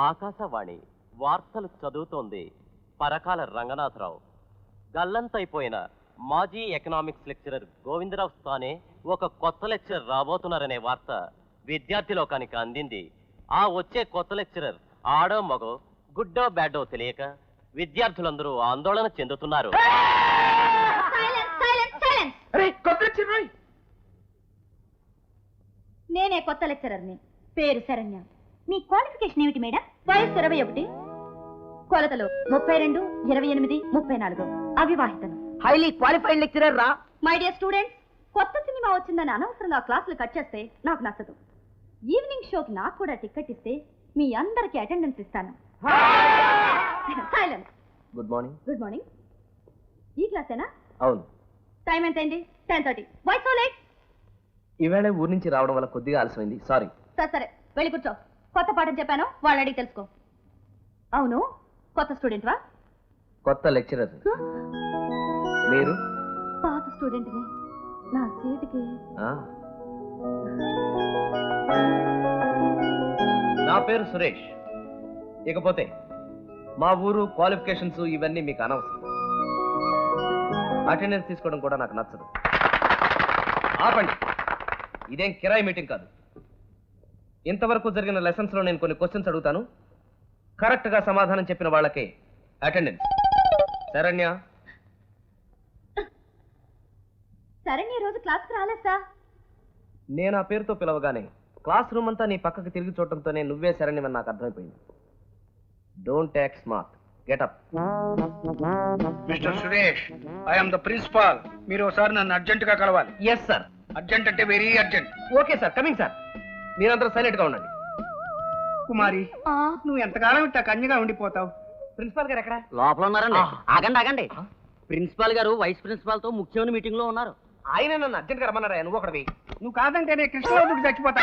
ఆకాశవాణి వార్తలు చదువుతోంది పరకాల రంగనాథరావు. గల్లంతైపోయిన మాజీ ఎకనామిక్స్ లెక్చరర్ గోవిందరావు స్థానే ఒక కొత్త లెక్చరర్ రాబోతున్నారనే వార్త విద్యార్థి లోకానికి అందింది. ఆ వచ్చే కొత్త లెక్చరర్ ఆడో మగో గుడ్డో బ్యాడో తెలియక విద్యార్థులందరూ ఆందోళన చెందుతున్నారు. నేనే కొత్త లెక్చరర్ని. పేరు శరణ్య. మీ క్వాలిఫికేషన్ ఏమిటి మేడం? వయసు 21, కొలతలు 32, 28, 34, అవివాహితను. హైలీ క్వాలిఫైడ్ లెక్చరర్ రా. మై డియర్ స్టూడెంట్స్, కొత్త సినిమా వచ్చిందని అనవసరంగా క్లాసులు కట్ చేస్తే నాకు నచ్చదు. ఈవినింగ్ షోకి నాకు కూడా టికెట్ ఇస్తే మీ అందరికి అటెండెన్స్ ఇస్తాను. Silence. Good morning. Good morning. ఈ క్లాసేనా? అవును. టైం ఎంత అయింది? 10:30. Why so late? ఈవేళ ఊరి నుంచి రావడం వల్ల కొద్దిగా ఆలస్యమైంది. సారీ. సరే వెళ్ళి కూర్చో. కొత్త పాఠం చెప్పాను, వాళ్ళు అడిగి తెలుసుకో. అవును, కొత్త స్టూడెంట్ వా? కొత్త లెక్చరర్. మీరు? పాత స్టూడెంట్ని. నా సీటుకి. నా పేరు సురేష్. ఇకపోతే మా ఊరు క్వాలిఫికేషన్స్ ఇవన్నీ మీకు అనవసరం. అటెండెన్స్ తీసుకోవడం కూడా నాకు నచ్చదు. ఆపండి. ఇదేం కిరాయి మీటింగ్ కాదు. ఇంతవరకు జరిగిన లెసన్స్ లో నేను కొన్ని క్వశ్చన్స్ అడుగుతాను. కరెక్ట్ గా సమాధానం చెప్పిన వాళ్ళకే అటెండెన్స్. శరణ్య. శరణ్య రోజు క్లాస్కి రాలేదు సార్. నేను ఆ పేరుతో పిలవగానే క్లాస్ రూమ్ అంతా నీ పక్కకి తిరిగి చూడటంతోనే నువ్వే శరణ్యమని నాకు అర్థమైపోయింది. Don't act smart. Get up. Mister Suresh, I am the principal. మీరు ఒకసారి నన్ను అర్జెంట్ గా కలవాలి. Yes sir. అర్జెంట్ అంటే very urgent. Okay sir, coming sir. మీరందరూ సైలెంట్ గా ఉండండి. కుమారి, నువ్వు ఎంతకాలం ఇట్లా కన్యగా ఉండిపోతావు? ప్రిన్సిపాల్ గారు ఎక్కడ? లోపల ఉన్నారండి. ఆగండి. ప్రిన్సిపాల్ గారు వైస్ ప్రిన్సిపాల్ తో ముఖ్యమైన మీటింగ్ లో ఉన్నారు. ఆయన నన్ను అర్జెంట్ గా రమ్మన్నారా? నువ్వు ఒకటి. నువ్వు కాదంటేనే కృష్ణరాజుకి చచ్చిపోతా.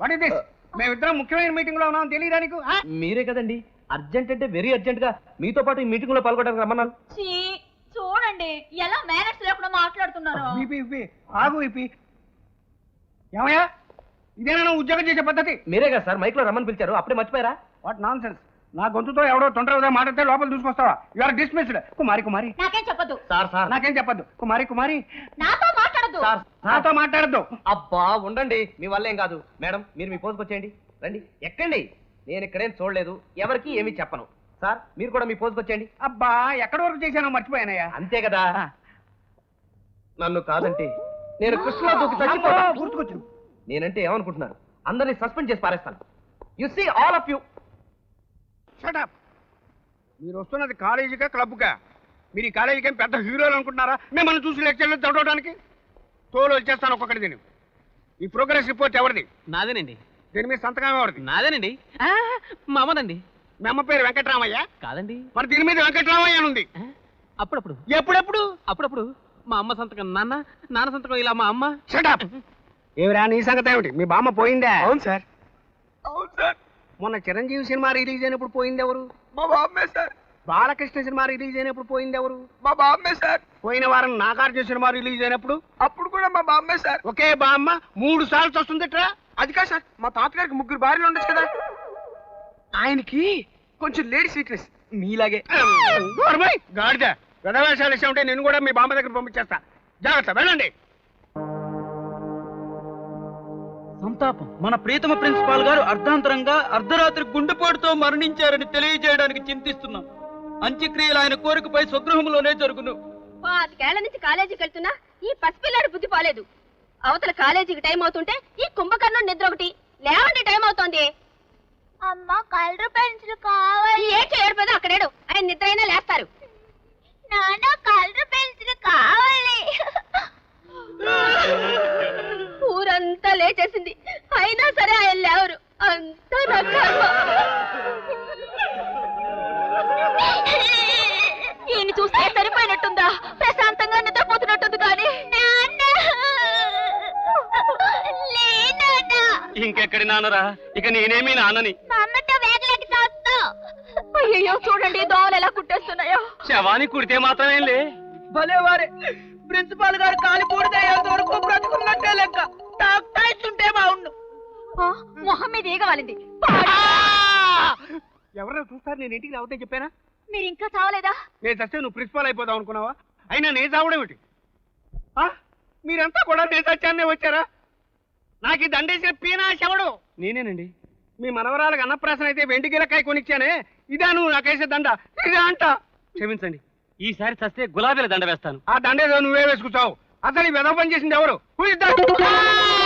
What is this? మేమిద్దరం ముఖ్యమైన మీటింగ్ లో ఉన్నాం, తెలియదా నీకు? మీరే కదండి అర్జెంట్ అంటే వెరీ అర్జెంట్ గా మీతో పాటు ఈ మీటింగ్ లో పాల్గొనడానికి రమ్మన్నారు. చూడండి ఎలా మేనేజ్ లేకుండా మాట్లాడుతున్నారు. ఆగు ఇపి. ఏమయ్యా, ఇదేనా నువ్వు ఉద్యోగం చేసే పద్ధతి? మీరే కదా సార్ మైక్ లో రమ్మని పిలిచారు, అప్పుడే మర్చిపోయారా? What nonsense. నా గొంతుతో ఎవడో తొందరగా మాట్లాడితే లోపల చూసుకొస్తావా? You are dismissed. కుమారి నాకేం చెప్పదు సార్. నాకేం చెప్పద్దు. కుమారి నాతో మాట్లాడదు. నాతో మాట్లాడద్దు. అబ్బా ఉండండి, మీ వల్ల ఏం కాదు. మేడం మీరు మీ పోజుకి వచ్చేయండి. రండి, ఎక్కండి. నేను ఇక్కడేం చూడలేదు, ఎవరికి ఏమీ చెప్పను. సార్ మీరు కూడా మీ పోజుకి వచ్చేయండి. అబ్బా ఎక్కడి వరకు చేశానో మర్చిపోయానయ్యా. అంతే కదా. నన్ను కాదంటే నేను గుర్తుకొచ్చు. నేనంటే ఏమనుకుంటున్నారు? అందరినీ సస్పెండ్ చేసి పారేస్తాను. You see all of you. Shut up. మీరు వస్తున్నది కాలేజీకా క్లబ్కా? మీరు ఈ కాలేజీకి పెద్ద హీరోలు అనుకుంటున్నారా? మిమ్మల్ని చూసి లెక్చర్లు చదవడానికి తోలు వచ్చేస్తాను ఒక్కొక్కటి. దీని ఈ ప్రోగ్రెస్ రిపోర్ట్ ఎవరిది? నాదేనండి. దీని మీద సంతకం ఎవరిది? నాదేనండి. మా అమ్మనండి. మీ అమ్మ పేరు వెంకటరామయ్య? కాదండి. మరి దీని మీద వెంకటరామయ్య ఉంది. అప్పుడప్పుడు. ఎప్పుడెప్పుడు? అప్పుడప్పుడు మా అమ్మ సంతకం నాన్న సంతకం ఇలా మా అమ్మ. Shut up. ఏమిరా నీ సంగతి ఏమిటి? మీ బామ్మ పోయిందా? అవును సార్. మొన్న చిరంజీవి సినిమా రిలీజ్ అయినప్పుడు పోయింది ఎవరు? మా బామ్మే సార్. బాలకృష్ణ సినిమా రిలీజ్ అయినప్పుడు పోయింది ఎవరు? మా బామ్మే సార్. పోయిన వారం నాగార్జున సినిమా రిలీజ్ అయినప్పుడు అప్పుడు కూడా మా బామ్మే సార్. ఒకే బామ్మ 3 సార్లు వస్తుందిట్రా. అది కాదు సార్, మా తాతగారికి 3 భార్యలు ఉండొచ్చు కదా. ఆయనకి కొంచెం లేడీస్ వీక్నెస్ మీలాగే. గాడిద గదవేషాలు ఇష్టం ఉంటే నేను కూడా మీ బామ్మ దగ్గర పంపించేస్తా. జాగ్రత్త, వెళ్ళండి. సంతాపం. మన ప్రియతమ ప్రిన్సిపాల్ గారు అర్ధాంతరంగా అర్ధరాత్రి గుండెపోటుతో మరణించారని తెలియజేయడానికి చింతిస్తున్నాం. అంత్యక్రియలు ఆయన కోరికపై స్వగృహంలోనే జరుగును. 5 ఏళ్ల నుంచి కాలేజీకి వెళ్తున్నా ఈ పసిపిల్లాడు బుద్ధి పోలేదు. అవతల కాలేజీకి టైం అవుతుంటే ఈ కుంభకర్ణం నిద్ర ఒకటి. లేవండి, టైం అవుతోంది. అమ్మ కలర్ పెన్సిల్ కావాలి. ఏం చేయకపోతే అక్కడేడు. ఆయన నిద్ర అయినా లేస్తారు. నాన్న కలర్ పెన్సిల్ కావాలి. ఊరంతా లేచేసింది, అయినా సరే ఆయన లేవరు. అంతా నా కర్మ. ఈయన చూస్తే సరిపోయినట్టుందా? ప్రశాంతంగా నిద్రపోతున్నట్టుంది కానీ ఇంకెక్కడి నాన్నరా, ఇక నేనేమి నాన్నని. అయ్యో చూడండి దోమలు ఎలా కుట్టేస్తున్నాయో. శవాన్ని కుడితే మాత్రమేంలే. భలేవారే, ప్రిన్సిపాల్ గారు కాలి కూడితే వరకు బ్రతుకున్నట్టే లెక్క. డాక్టర్ బాగుండు. మొహం మీద ఈగ వాలింది. ఎవరైనా చూస్తారు నేను ఇంటికి రావద్దని చెప్పానా? మీరు ఇంకా చావలేదా? నేను చస్తే నువ్వు ప్రిన్సిపాల్ అయిపోదాం అనుకున్నావా? అయినా నేను చావడం ఏమిటి? మీరంతా కూడా నేను చచ్చానే వచ్చారా? నాకు ఈ దండేసిన పీనా శవడు నేనేనండి. మీ మనవరాలకు అన్నప్రాసన అయితే వెండి గిలకాయ కొనిచ్చానే, ఇదా నువ్వు నాకేసే దండ? ఇదా అంట. క్షమించండి, ఈసారి చస్తే గులాబీల దండ వేస్తాను. ఆ దండేదో నువ్వే వేసుకుంటావు. అసలు ఈ వెధవ పని చేసింది ఎవరు? Who is that?